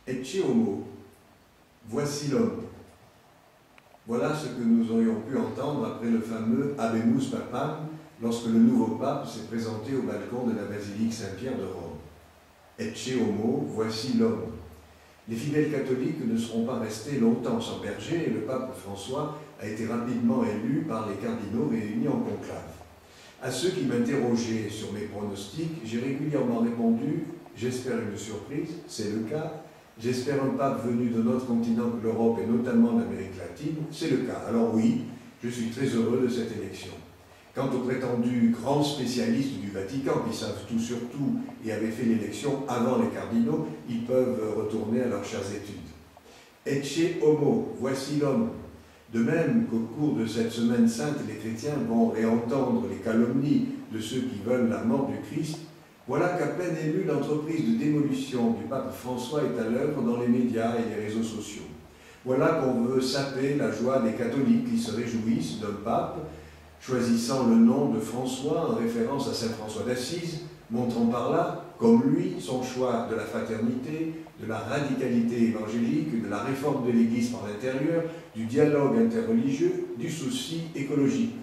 Ecce homo, voici l'homme. Voilà ce que nous aurions pu entendre après le fameux Habemus Papam, lorsque le nouveau pape s'est présenté au balcon de la basilique Saint-Pierre de Rome. Ecce homo, voici l'homme. Les fidèles catholiques ne seront pas restés longtemps sans berger et le pape François a été rapidement élu par les cardinaux réunis en conclave. À ceux qui m'interrogeaient sur mes pronostics, j'ai régulièrement répondu « J'espère une surprise, c'est le cas. J'espère un pape venu de notre continent que l'Europe et notamment d'Amérique latine, c'est le cas. Alors oui, je suis très heureux de cette élection. » Quant aux prétendus grands spécialistes du Vatican qui savent tout sur tout et avaient fait l'élection avant les cardinaux, ils peuvent retourner à leurs chères études. Ecce homo, voici l'homme. De même qu'au cours de cette semaine sainte, les chrétiens vont réentendre les calomnies de ceux qui veulent la mort du Christ, voilà qu'à peine élue, l'entreprise de démolition du pape François est à l'œuvre dans les médias et les réseaux sociaux. Voilà qu'on veut saper la joie des catholiques qui se réjouissent d'un pape, choisissant le nom de François en référence à saint François d'Assise, montrant par là, comme lui, son choix de la fraternité, de la radicalité évangélique, de la réforme de l'Église par l'intérieur, du dialogue interreligieux, du souci écologique.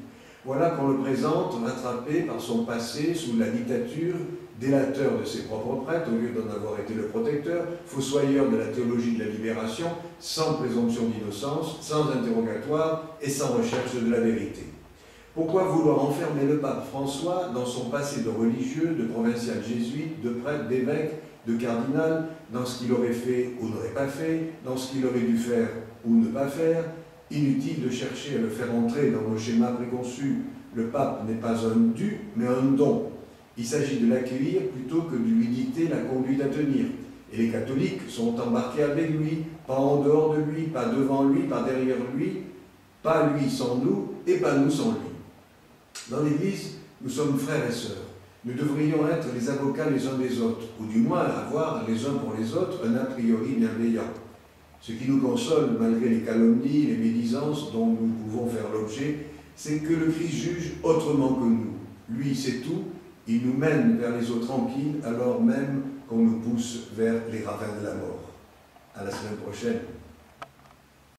Voilà qu'on le présente rattrapé par son passé sous la dictature, délateur de ses propres prêtres au lieu d'en avoir été le protecteur, fossoyeur de la théologie de la libération, sans présomption d'innocence, sans interrogatoire et sans recherche de la vérité. Pourquoi vouloir enfermer le pape François dans son passé de religieux, de provincial jésuite, de prêtre, d'évêque, de cardinal, dans ce qu'il aurait fait ou n'aurait pas fait, dans ce qu'il aurait dû faire ou ne pas faire? Inutile de chercher à le faire entrer dans nos schémas préconçus. Le pape n'est pas un dû, mais un don. Il s'agit de l'accueillir plutôt que de lui dicter la conduite à tenir. Et les catholiques sont embarqués avec lui, pas en dehors de lui, pas devant lui, pas derrière lui, pas lui sans nous et pas nous sans lui. Dans l'Église, nous sommes frères et sœurs. Nous devrions être les avocats les uns des autres, ou du moins avoir les uns pour les autres un a priori bienveillant. Ce qui nous console, malgré les calomnies, les médisances dont nous pouvons faire l'objet, c'est que le Christ juge autrement que nous. Lui sait tout, il nous mène vers les eaux tranquilles, alors même qu'on nous pousse vers les ravins de la mort. À la semaine prochaine.